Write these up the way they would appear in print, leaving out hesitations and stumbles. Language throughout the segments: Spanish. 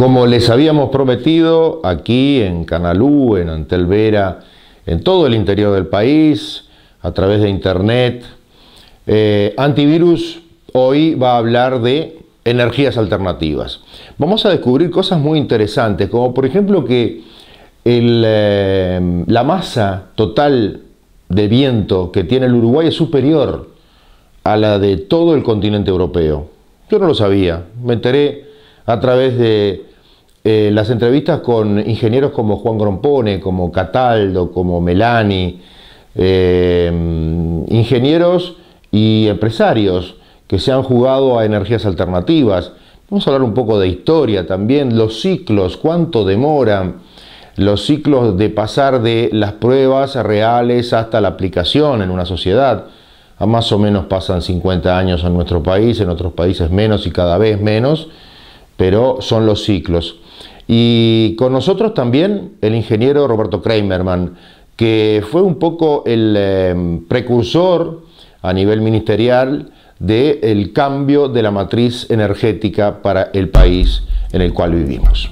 Como les habíamos prometido, aquí en Canalú, en Antel Vera, en todo el interior del país, a través de internet, Antivirus hoy va a hablar de energías alternativas. Vamos a descubrir cosas muy interesantes, como por ejemplo que la masa total de viento que tiene el Uruguay es superior a la de todo el continente europeo. Yo no lo sabía, me enteré a través de las entrevistas con ingenieros como Juan Grompone, como Cataldo, como Melani, ingenieros y empresarios que se han jugado a energías alternativas. Vamos a hablar un poco de historia también, los ciclos, cuánto demoran los ciclos de pasar de las pruebas reales hasta la aplicación en una sociedad. A más o menos pasan 50 años en nuestro país, en otros países menos y cada vez menos, pero son los ciclos. Y con nosotros también el ingeniero Roberto Kramerman, que fue un poco el precursor a nivel ministerial del cambio de la matriz energética para el país en el cual vivimos.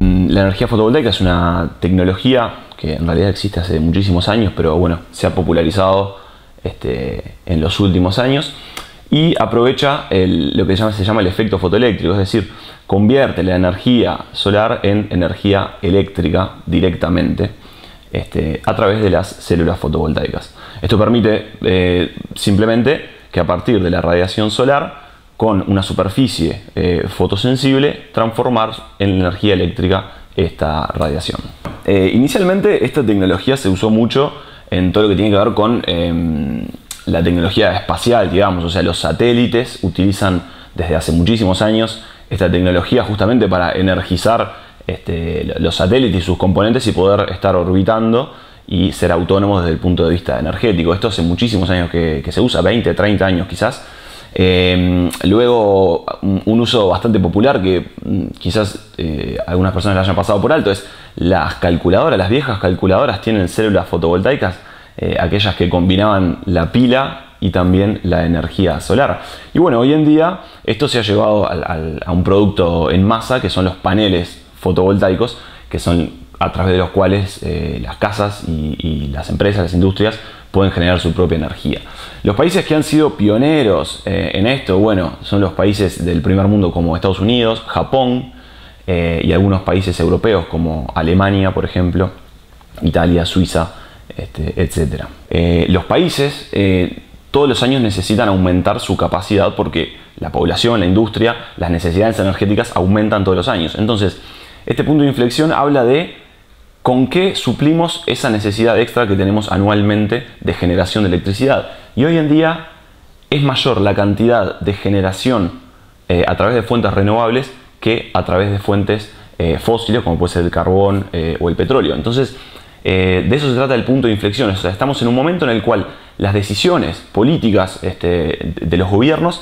La energía fotovoltaica es una tecnología que en realidad existe hace muchísimos años, pero bueno, se ha popularizado en los últimos años y aprovecha lo que se llama el efecto fotoeléctrico, es decir, convierte la energía solar en energía eléctrica directamente a través de las células fotovoltaicas. Esto permite simplemente que a partir de la radiación solar, con una superficie fotosensible, transformar en energía eléctrica esta radiación. Inicialmente esta tecnología se usó mucho en todo lo que tiene que ver con la tecnología espacial, digamos, o sea, los satélites utilizan desde hace muchísimos años esta tecnología justamente para energizar los satélites y sus componentes y poder estar orbitando y ser autónomos desde el punto de vista energético. Esto hace muchísimos años que se usa, 20, 30 años quizás. Luego un uso bastante popular que quizás algunas personas le hayan pasado por alto es las calculadoras. Las viejas calculadoras tienen células fotovoltaicas, aquellas que combinaban la pila y también la energía solar. Y bueno, hoy en día esto se ha llevado a un producto en masa, que son los paneles fotovoltaicos, que son a través de los cuales las casas y las empresas, las industrias pueden generar su propia energía. Los países que han sido pioneros en esto, bueno, son los países del primer mundo como Estados Unidos, Japón y algunos países europeos como Alemania, por ejemplo, Italia, Suiza, etc. Los países todos los años necesitan aumentar su capacidad porque la población, la industria, las necesidades energéticas aumentan todos los años. Entonces, este punto de inflexión habla de con qué suplimos esa necesidad extra que tenemos anualmente de generación de electricidad. Y hoy en día es mayor la cantidad de generación a través de fuentes renovables que a través de fuentes fósiles, como puede ser el carbón o el petróleo. Entonces, de eso se trata el punto de inflexión. O sea, estamos en un momento en el cual las decisiones políticas de los gobiernos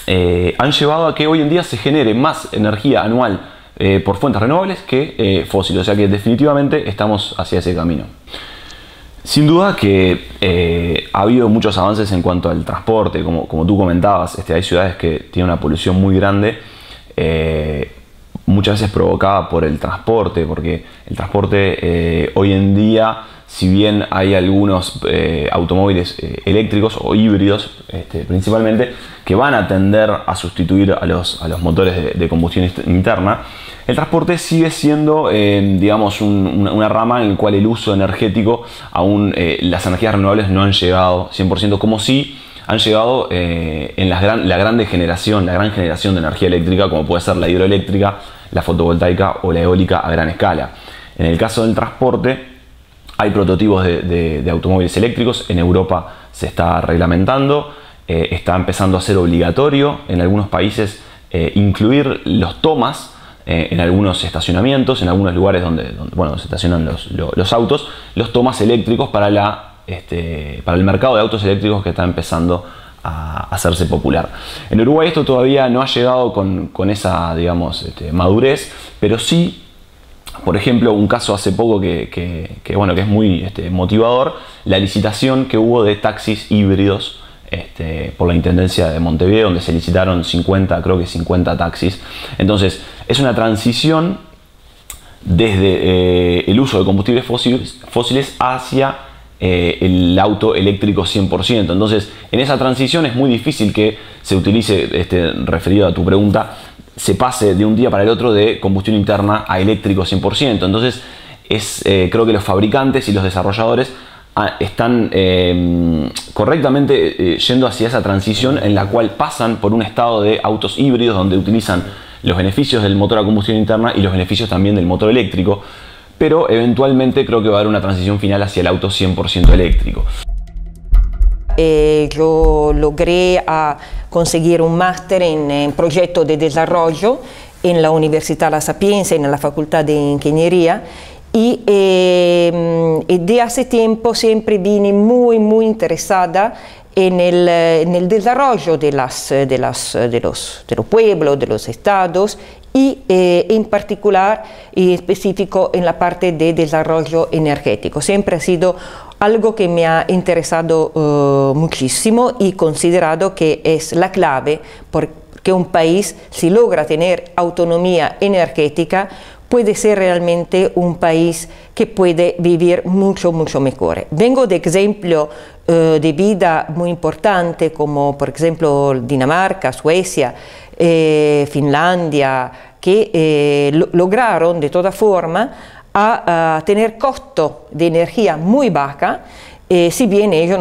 han llevado a que hoy en día se genere más energía anual por fuentes renovables que fósiles, o sea que definitivamente estamos hacia ese camino. Sin duda que ha habido muchos avances en cuanto al transporte, como tú comentabas, hay ciudades que tienen una polución muy grande, muchas veces provocada por el transporte, porque el transporte hoy en día, si bien hay algunos automóviles eléctricos o híbridos principalmente, que van a tender a sustituir a los motores de combustión interna, el transporte sigue siendo, digamos, una rama en la cual el uso energético, aún las energías renovables no han llegado 100%, como si han llegado en la gran generación de energía eléctrica, como puede ser la hidroeléctrica, la fotovoltaica o la eólica a gran escala. En el caso del transporte, hay prototipos de automóviles eléctricos. En Europa se está reglamentando, está empezando a ser obligatorio en algunos países incluir los tomas en algunos estacionamientos, en algunos lugares donde se estacionan los autos, los tomas eléctricos para el mercado de autos eléctricos que está empezando a hacerse popular. En Uruguay esto todavía no ha llegado con esa, digamos, madurez, pero sí, por ejemplo, un caso hace poco que es muy motivador, la licitación que hubo de taxis híbridos por la Intendencia de Montevideo, donde se licitaron 50, creo que 50 taxis. Entonces, es una transición desde el uso de combustibles fósiles hacia el auto eléctrico 100%. Entonces, en esa transición es muy difícil que se utilice, referido a tu pregunta, se pase de un día para el otro de combustión interna a eléctrico 100%. Entonces, creo que los fabricantes y los desarrolladores están correctamente yendo hacia esa transición en la cual pasan por un estado de autos híbridos donde utilizan los beneficios del motor a combustión interna y los beneficios también del motor eléctrico, pero eventualmente creo que va a haber una transición final hacia el auto 100% eléctrico. Yo logré conseguir un máster en proyecto de desarrollo en la Universidad La Sapienza, en la Facultad de Ingeniería, y de hace tiempo siempre vine muy interesada en el desarrollo de los pueblos, de los estados, y en particular y específico en la parte de desarrollo energético. Siempre ha sido algo que me ha interesado muchísimo y considerado que es la clave porque un país, si logra tener autonomía energética, puede ser realmente un país que puede vivir mucho mejor. Vengo de ejemplo de vida muy importante como por ejemplo Dinamarca, Suecia, Finlandia, que lograron de toda forma a tener costo de energía muy baja, si bien ellos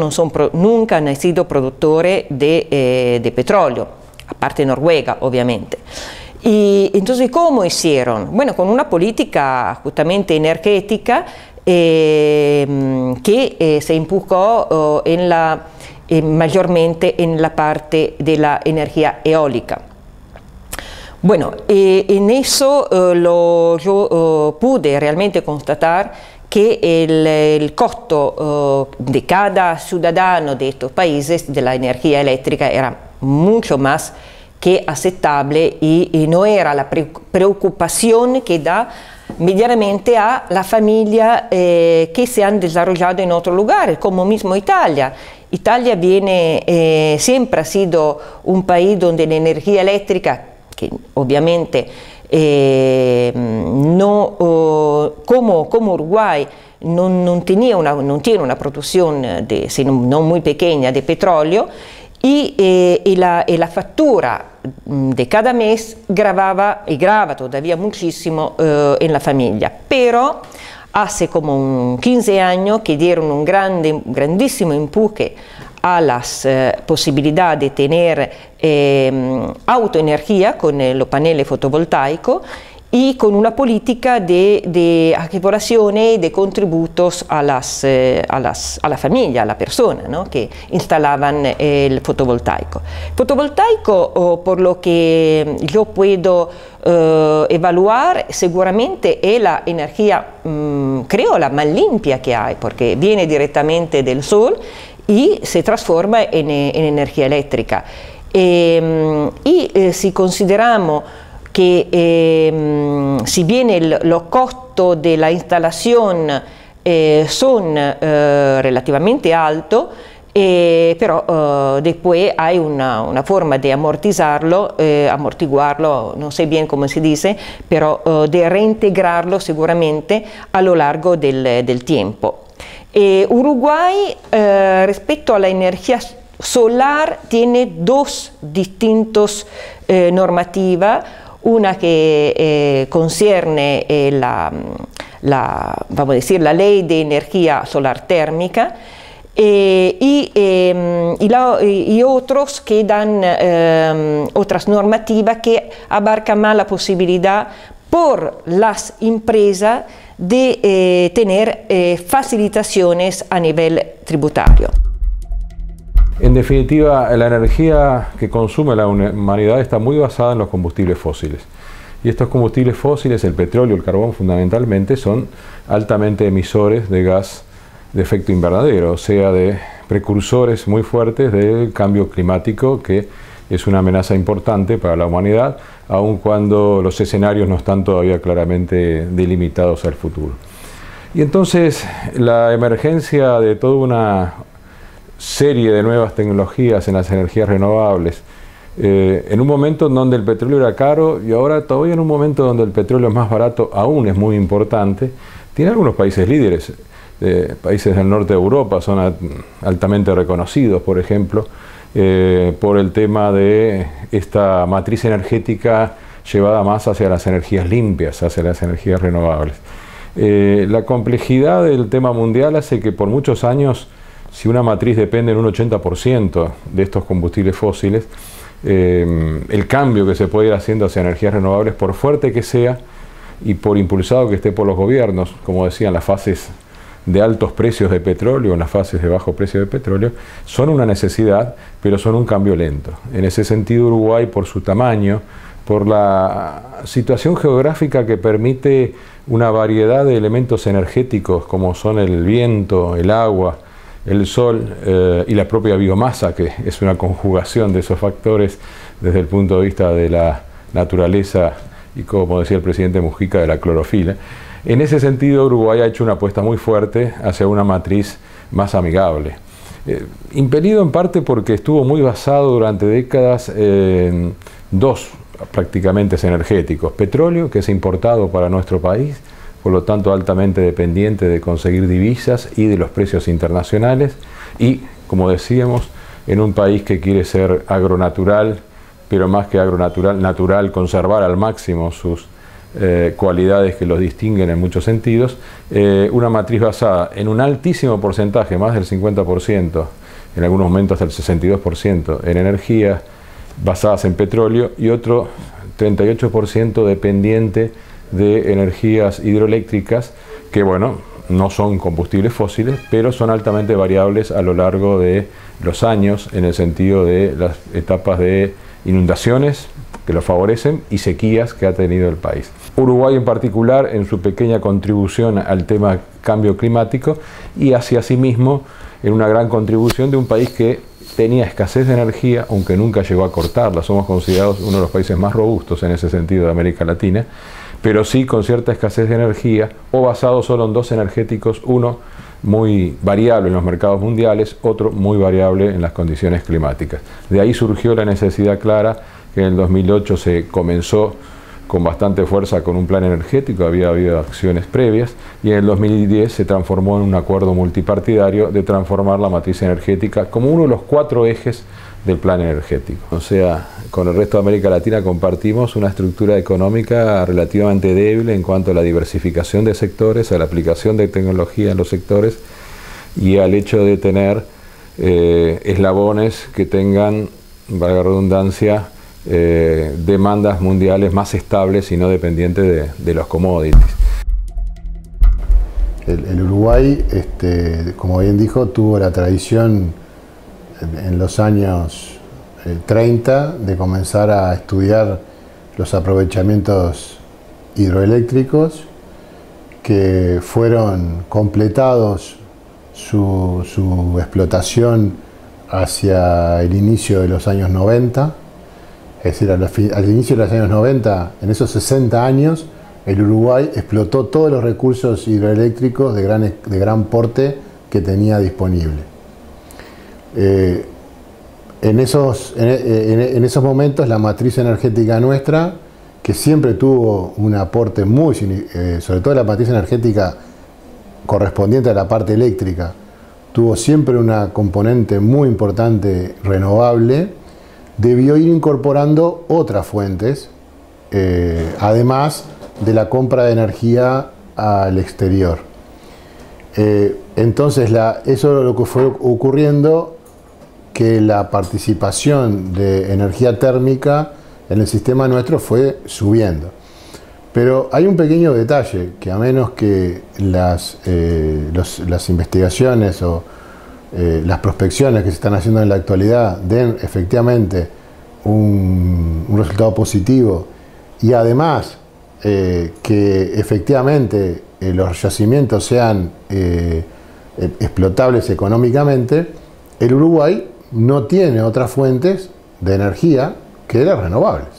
nunca han sido productores de petróleo, aparte Noruega obviamente. Y entonces, ¿cómo hicieron? Bueno, con una política justamente energética que se empujó mayormente en la parte de la energía eólica. Bueno, en eso yo pude realmente constatar que el costo de cada ciudadano de estos países de la energía eléctrica era mucho más que aceptable y no era la preocupación que da medianamente a la familia que se han desarrollado en otros lugares, como mismo Italia. Italia siempre ha sido un país donde la energía eléctrica, que obviamente como Uruguay no tiene una producción no muy pequeña de petróleo, y la factura de cada mes grava todavía muchísimo en la familia, pero hace como 15 años que dieron un grandísimo empuje a las posibilidades de tener autoenergía con los paneles fotovoltaicos y con una política de activaciones y de contributos a la familia, a la persona, ¿no?, que instalaban el fotovoltaico. El fotovoltaico, por lo que yo puedo evaluar, seguramente es la energía, creo, la más limpia que hay, porque viene directamente del sol y se transforma en energía eléctrica. Si consideramos que si bien los costos de la instalación son relativamente altos, pero después hay una forma de amortiguarlo, no sé bien cómo se dice, pero de reintegrarlo seguramente a lo largo del tiempo. Uruguay, respecto a la energía solar, tiene dos distintas normativas. Una que concierne vamos a decir, la ley de energía solar térmica, y otros que dan otras normativas que abarcan más la posibilidad por las empresas de tener facilitaciones a nivel tributario. En definitiva, la energía que consume la humanidad está muy basada en los combustibles fósiles. Y estos combustibles fósiles, el petróleo y el carbón fundamentalmente, son altamente emisores de gas de efecto invernadero, o sea, de precursores muy fuertes del cambio climático, que es una amenaza importante para la humanidad, aun cuando los escenarios no están todavía claramente delimitados al futuro. Y entonces, la emergencia de toda una serie de nuevas tecnologías en las energías renovables, en un momento en donde el petróleo era caro y ahora todavía en un momento donde el petróleo es más barato, aún es muy importante. Tiene algunos países líderes, países del norte de Europa son altamente reconocidos, por ejemplo, por el tema de esta matriz energética llevada más hacia las energías limpias, hacia las energías renovables. La complejidad del tema mundial hace que por muchos años, si una matriz depende en un 80% de estos combustibles fósiles, el cambio que se puede ir haciendo hacia energías renovables, por fuerte que sea y por impulsado que esté por los gobiernos, como decían, las fases de altos precios de petróleo, en las fases de bajo precio de petróleo, son una necesidad, pero son un cambio lento. En ese sentido, Uruguay, por su tamaño, por la situación geográfica que permite una variedad de elementos energéticos como son el viento, el agua, el sol y la propia biomasa, que es una conjugación de esos factores desde el punto de vista de la naturaleza y, como decía el presidente Mujica, de la clorofila. En ese sentido, Uruguay ha hecho una apuesta muy fuerte hacia una matriz más amigable. Impelido en parte porque estuvo muy basado durante décadas en dos prácticamente energéticos: petróleo, que es importado para nuestro país, por lo tanto altamente dependiente de conseguir divisas y de los precios internacionales, y, como decíamos, en un país que quiere ser agronatural, pero más que agronatural, natural, conservar al máximo sus cualidades que los distinguen en muchos sentidos, una matriz basada en un altísimo porcentaje, más del 50%, en algunos momentos hasta el 62%, en energías basadas en petróleo, y otro 38% dependiente de energías hidroeléctricas, que bueno, no son combustibles fósiles, pero son altamente variables a lo largo de los años, en el sentido de las etapas de inundaciones que lo favorecen y sequías que ha tenido el país. Uruguay en particular, en su pequeña contribución al tema cambio climático, y hacia sí mismo en una gran contribución de un país que tenía escasez de energía, aunque nunca llegó a cortarla. Somos considerados uno de los países más robustos en ese sentido de América Latina, pero sí con cierta escasez de energía, o basado solo en dos energéticos, uno muy variable en los mercados mundiales, otro muy variable en las condiciones climáticas. De ahí surgió la necesidad clara, que en el 2008 se comenzó con bastante fuerza con un plan energético, había habido acciones previas, y en el 2010 se transformó en un acuerdo multipartidario de transformar la matriz energética como uno de los 4 ejes del plan energético. O sea, con el resto de América Latina compartimos una estructura económica relativamente débil en cuanto a la diversificación de sectores, a la aplicación de tecnología en los sectores y al hecho de tener eslabones que tengan, valga la redundancia, demandas mundiales más estables y no dependientes de los commodities. El Uruguay, como bien dijo, tuvo la tradición en los años 30 de comenzar a estudiar los aprovechamientos hidroeléctricos, que fueron completados su explotación hacia el inicio de los años 90. Es decir, al inicio de los años 90, en esos 60 años, el Uruguay explotó todos los recursos hidroeléctricos de gran porte que tenía disponible. En esos momentos, la matriz energética nuestra, que siempre tuvo un aporte muy, sobre todo la matriz energética correspondiente a la parte eléctrica, tuvo siempre una componente muy importante renovable, debió ir incorporando otras fuentes, además de la compra de energía al exterior. Entonces, eso es lo que fue ocurriendo, que la participación de energía térmica en el sistema nuestro fue subiendo. Pero hay un pequeño detalle, que a menos que las investigaciones o las prospecciones que se están haciendo en la actualidad den efectivamente un resultado positivo, y además que efectivamente los yacimientos sean explotables económicamente, el Uruguay no tiene otras fuentes de energía que las renovables.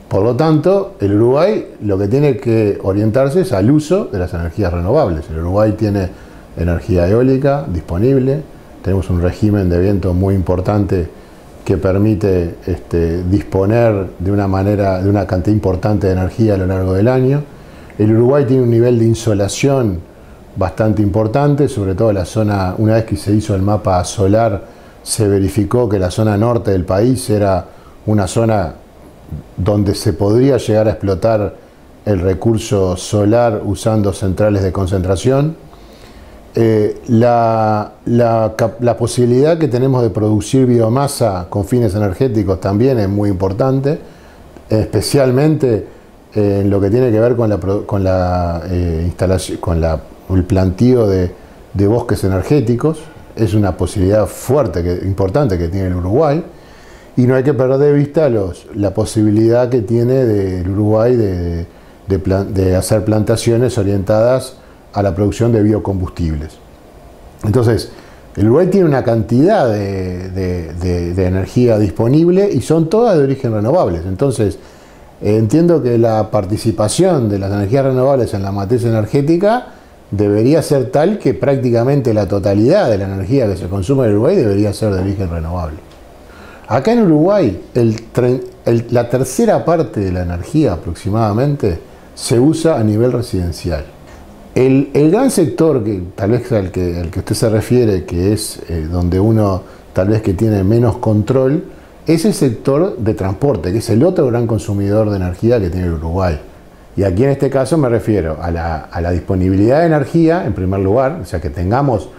Por lo tanto, el Uruguay lo que tiene que orientarse es al uso de las energías renovables. El Uruguay tiene energía eólica disponible, tenemos un régimen de viento muy importante que permite disponer de una cantidad importante de energía a lo largo del año. El Uruguay tiene un nivel de insolación bastante importante, sobre todo la zona, una vez que se hizo el mapa solar, se verificó que la zona norte del país era una zona donde se podría llegar a explotar el recurso solar usando centrales de concentración. La posibilidad que tenemos de producir biomasa con fines energéticos también es muy importante, especialmente en lo que tiene que ver con el plantío de bosques energéticos. Es una posibilidad fuerte, importante que tiene el Uruguay, y no hay que perder de vista la posibilidad que tiene el Uruguay de hacer plantaciones orientadas a la producción de biocombustibles. Entonces, el Uruguay tiene una cantidad de energía disponible y son todas de origen renovables. Entonces, entiendo que la participación de las energías renovables en la matriz energética debería ser tal que prácticamente la totalidad de la energía que se consume en Uruguay debería ser de origen renovable. Acá en Uruguay, la tercera parte de la energía aproximadamente se usa a nivel residencial. El gran sector, que tal vez al que usted se refiere, que es donde uno tal vez que tiene menos control, es el sector de transporte, que es el otro gran consumidor de energía que tiene el Uruguay. Y aquí en este caso me refiero a la disponibilidad de energía, en primer lugar, o sea, que tengamos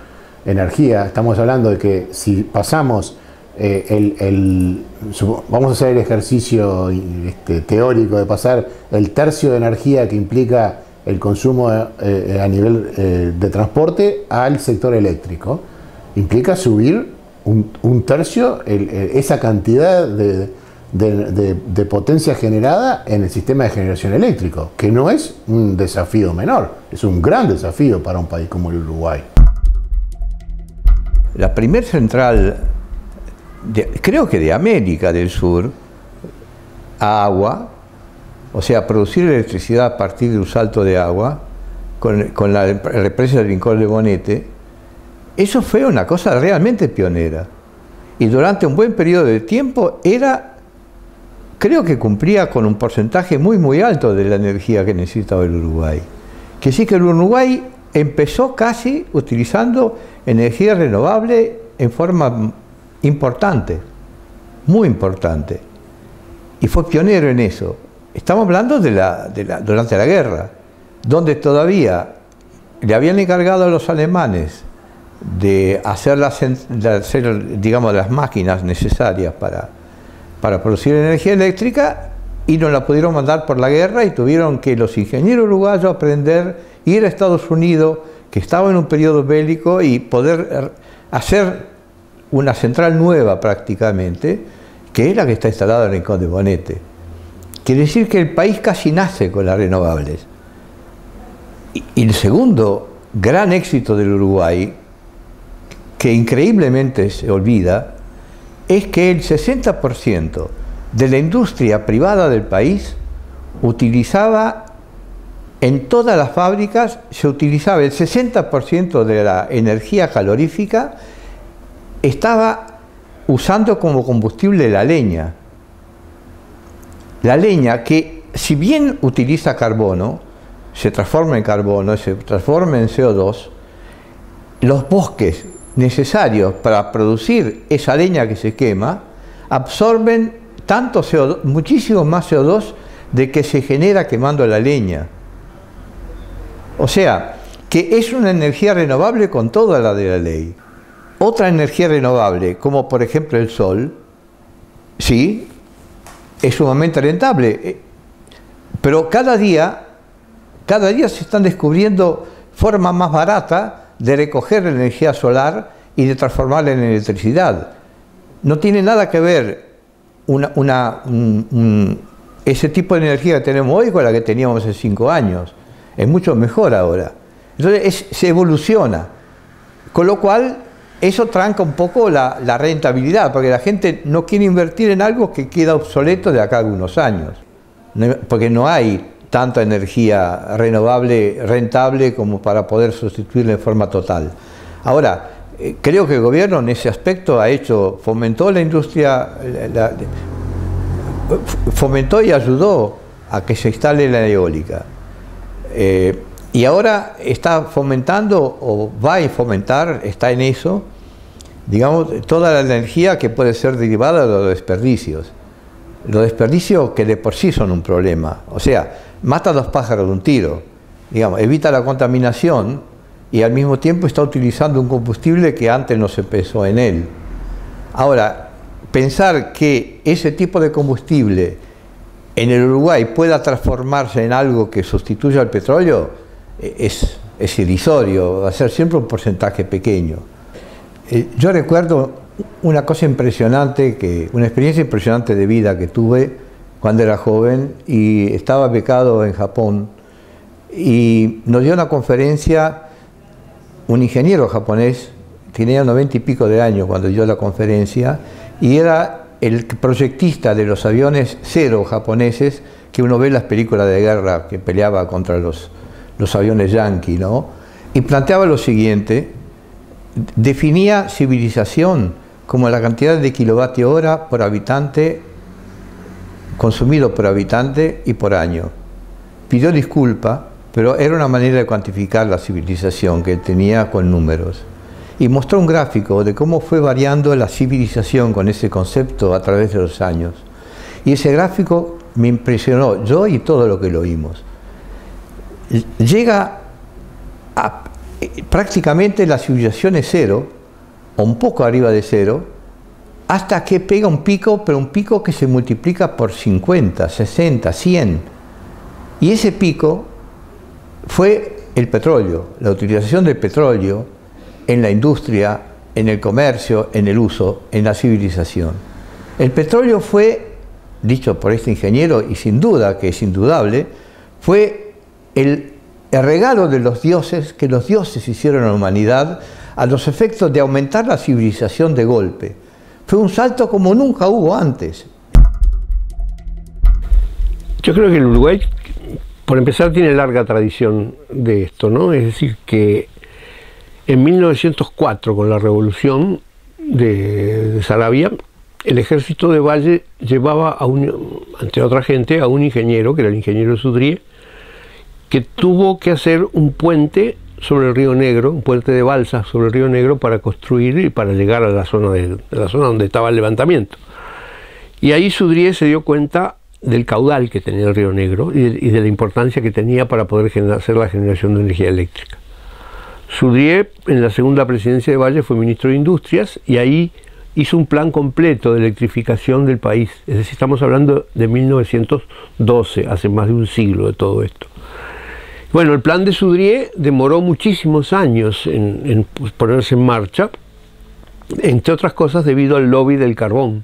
energía. Estamos hablando de que si pasamos, vamos a hacer el ejercicio teórico de pasar el tercio de energía que implica el consumo a nivel de transporte al sector eléctrico. Implica subir un tercio esa cantidad de potencia generada en el sistema de generación eléctrico, que no es un desafío menor, es un gran desafío para un país como el Uruguay. La primer central, creo que de América del Sur, a agua, o sea, producir electricidad a partir de un salto de agua, con la represa del Rincón de Bonete, eso fue una cosa realmente pionera. Y durante un buen periodo de tiempo creo que cumplía con un porcentaje muy alto de la energía que necesitaba el Uruguay. Que sí que el Uruguay empezó casi utilizando energía renovable en forma importante, muy importante. Y fue pionero en eso. Estamos hablando durante la guerra, donde todavía le habían encargado a los alemanes de hacer digamos, las máquinas necesarias para producir energía eléctrica, y no la pudieron mandar por la guerra, y tuvieron que los ingenieros uruguayos aprender, ir a Estados Unidos, que estaba en un periodo bélico, y poder hacer una central nueva prácticamente, que es la que está instalada en el Rincón de Bonete. Quiere decir que el país casi nace con las renovables. Y el segundo gran éxito del Uruguay, que increíblemente se olvida, es que el 60% de la industria privada del país utilizaba, en todas las fábricas, se utilizaba el 60% de la energía calorífica, estaba usando como combustible la leña. La leña, que si bien utiliza carbono, se transforma en carbono, se transforma en CO2, los bosques necesarios para producir esa leña que se quema absorben tanto CO2, muchísimo más CO2 de que se genera quemando la leña. O sea, que es una energía renovable con toda la de la ley. Otra energía renovable, como por ejemplo el sol, sí, es sumamente rentable, pero cada día se están descubriendo formas más baratas de recoger la energía solar y de transformarla en electricidad. No tiene nada que ver ese tipo de energía que tenemos hoy con la que teníamos hace 5 años. Es mucho mejor ahora. Entonces se evoluciona, con lo cual eso tranca un poco la rentabilidad, porque la gente no quiere invertir en algo que queda obsoleto de acá a algunos años, porque no hay tanta energía renovable rentable como para poder sustituirla en forma total. Ahora, creo que el gobierno en ese aspecto fomentó la industria, fomentó y ayudó a que se instale la eólica. Y ahora está fomentando, o va a fomentar, está en eso, digamos, toda la energía que puede ser derivada de los desperdicios. Los desperdicios que de por sí son un problema. O sea, mata a dos pájaros de un tiro. Digamos, evita la contaminación y al mismo tiempo está utilizando un combustible que antes no se pensó en él. Ahora, pensar que ese tipo de combustible en el Uruguay pueda transformarse en algo que sustituya al petróleo es irrisorio, va a ser siempre un porcentaje pequeño. Yo recuerdo una cosa impresionante, una experiencia impresionante de vida que tuve cuando era joven y estaba becado en Japón, y nos dio una conferencia un ingeniero japonés, tenía 90 y pico de años cuando dio la conferencia, y era el proyectista de los aviones Zero japoneses que uno ve en las películas de guerra, que peleaba contra los aviones yanqui, ¿no? Y planteaba lo siguiente: definía civilización como la cantidad de kilovatio hora por habitante consumido por habitante y por año. Pidió disculpa, pero era una manera de cuantificar la civilización que él tenía con números. Y mostró un gráfico de cómo fue variando la civilización con ese concepto a través de los años. Y ese gráfico me impresionó, yo y todo lo que lo oímos. Llega a prácticamente la civilización es cero, o un poco arriba de cero, hasta que pega un pico, pero un pico que se multiplica por 50, 60, 100. Y ese pico fue el petróleo, la utilización del petróleo en la industria, en el comercio, en el uso, en la civilización. El petróleo fue, dicho por este ingeniero, y sin duda, que es indudable, fue el regalo de los dioses, que los dioses hicieron a la humanidad a los efectos de aumentar la civilización de golpe. Fue un salto como nunca hubo antes. Yo creo que el Uruguay, por empezar, tiene larga tradición de esto, ¿no? Es decir, que en 1904, con la revolución de Saravia, el ejército de Valle llevaba, ante otra gente, a un ingeniero, que era el ingeniero Sudrié, que tuvo que hacer un puente sobre el río Negro, un puente de balsas sobre el río Negro para construir y para llegar a la zona donde estaba el levantamiento. Y ahí Sudrié se dio cuenta del caudal que tenía el río Negro y de la importancia que tenía para poder hacer la generación de energía eléctrica. Sudrié, en la segunda presidencia de Valle, fue ministro de Industrias y ahí hizo un plan completo de electrificación del país. Es decir, estamos hablando de 1912, hace más de un siglo de todo esto. Bueno, el plan de Sudrié demoró muchísimos años en ponerse en marcha, entre otras cosas debido al lobby del carbón.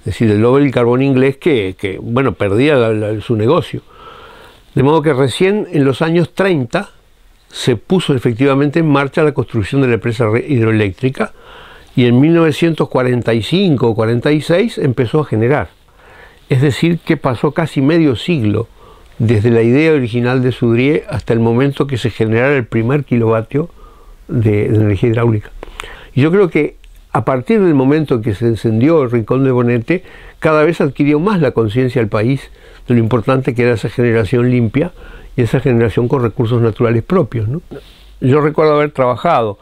Es decir, el lobby del carbón inglés que bueno, perdía su negocio. De modo que recién en los años 30 se puso efectivamente en marcha la construcción de la empresa hidroeléctrica y en 1945 o 46 empezó a generar. Es decir, que pasó casi medio siglo desde la idea original de Sudrié hasta el momento que se generara el primer kilovatio de energía hidráulica. Y yo creo que a partir del momento en que se encendió el Rincón de Bonete, cada vez adquirió más la conciencia del país de lo importante que era esa generación limpia y esa generación con recursos naturales propios, ¿no? Yo recuerdo haber trabajado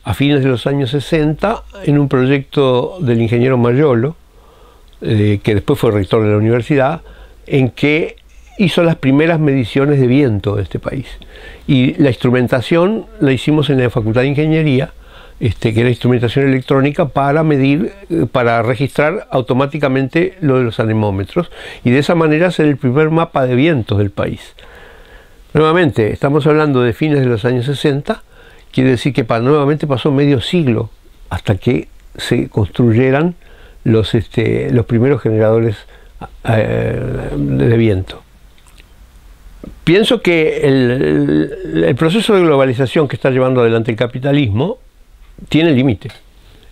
a fines de los años 60 en un proyecto del ingeniero Mayolo, que después fue rector de la universidad, en que hizo las primeras mediciones de viento de este país. Y la instrumentación la hicimos en la Facultad de Ingeniería, que era instrumentación electrónica para medir, para registrar automáticamente lo de los anemómetros y de esa manera hacer el primer mapa de vientos del país. Nuevamente, estamos hablando de fines de los años 60, quiere decir que nuevamente pasó medio siglo hasta que se construyeran los primeros generadores de viento. Pienso que el proceso de globalización que está llevando adelante el capitalismo tiene límites.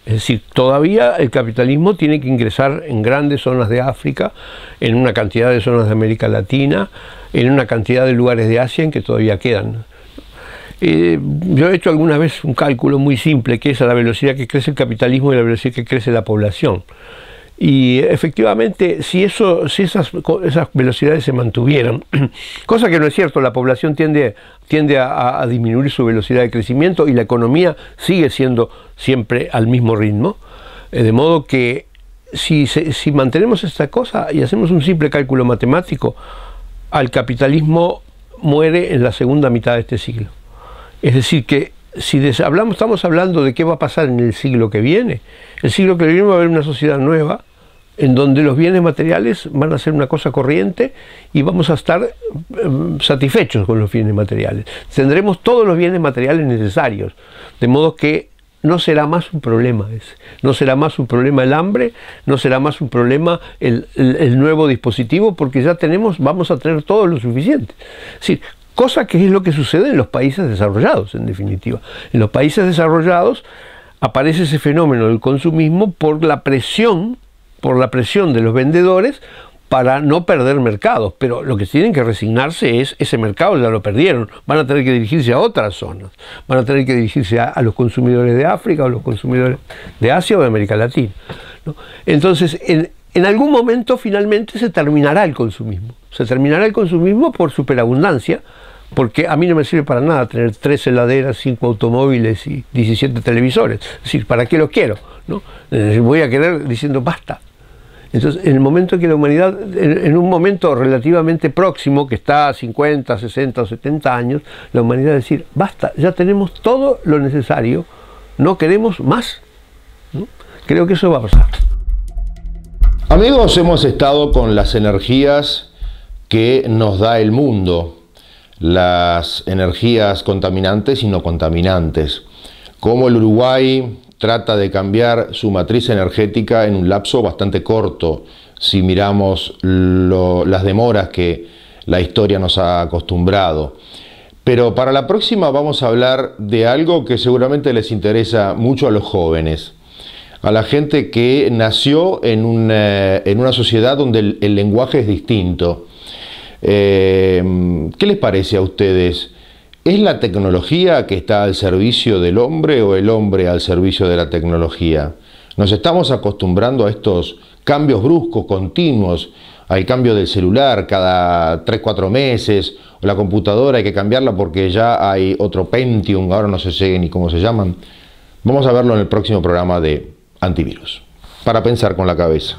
Es decir, todavía el capitalismo tiene que ingresar en grandes zonas de África, en una cantidad de zonas de América Latina, en una cantidad de lugares de Asia en que todavía quedan. Yo he hecho alguna vez un cálculo muy simple, que es a la velocidad que crece el capitalismo y la velocidad que crece la población. Y efectivamente, si esas velocidades se mantuvieran, cosa que no es cierto, la población tiende a disminuir su velocidad de crecimiento y la economía sigue siendo siempre al mismo ritmo, de modo que si mantenemos esta cosa y hacemos un simple cálculo matemático, al capitalismo muere en la segunda mitad de este siglo. Es decir, que si estamos hablando de qué va a pasar en el siglo que viene, el siglo que viene va a haber una sociedad nueva en donde los bienes materiales van a ser una cosa corriente y vamos a estar satisfechos con los bienes materiales. Tendremos todos los bienes materiales necesarios, de modo que no será más un problema ese. No será más un problema el hambre, no será más un problema el nuevo dispositivo, porque ya vamos a tener todo lo suficiente. Es decir, cosa que es lo que sucede en los países desarrollados, en definitiva. En los países desarrollados aparece ese fenómeno del consumismo por la presión de los vendedores para no perder mercados, pero lo que tienen que resignarse es ese mercado ya lo perdieron, van a tener que dirigirse a otras zonas, van a tener que dirigirse a los consumidores de África o los consumidores de Asia o de América Latina, ¿no? Entonces, en algún momento finalmente se terminará el consumismo por superabundancia, porque a mí no me sirve para nada tener 3 heladeras, 5 automóviles y 17 televisores, es decir, ¿para qué los quiero? ¿No? Voy a querer diciendo basta. Entonces, en el momento en que la humanidad, en un momento relativamente próximo, que está a 50, 60 o 70 años, la humanidad va a decir, basta, ya tenemos todo lo necesario, no queremos más, ¿no? Creo que eso va a pasar. Amigos, hemos estado con las energías que nos da el mundo, las energías contaminantes y no contaminantes, cómo el Uruguay trata de cambiar su matriz energética en un lapso bastante corto, si miramos las demoras que la historia nos ha acostumbrado. Pero para la próxima vamos a hablar de algo que seguramente les interesa mucho a los jóvenes, a la gente que nació en una sociedad donde el lenguaje es distinto. ¿Qué les parece a ustedes? ¿Es la tecnología que está al servicio del hombre o el hombre al servicio de la tecnología? Nos estamos acostumbrando a estos cambios bruscos, continuos, al cambio del celular cada 3-4 meses, o la computadora hay que cambiarla porque ya hay otro Pentium, ahora no sé ni cómo se llaman. Vamos a verlo en el próximo programa de Antivirus, para pensar con la cabeza.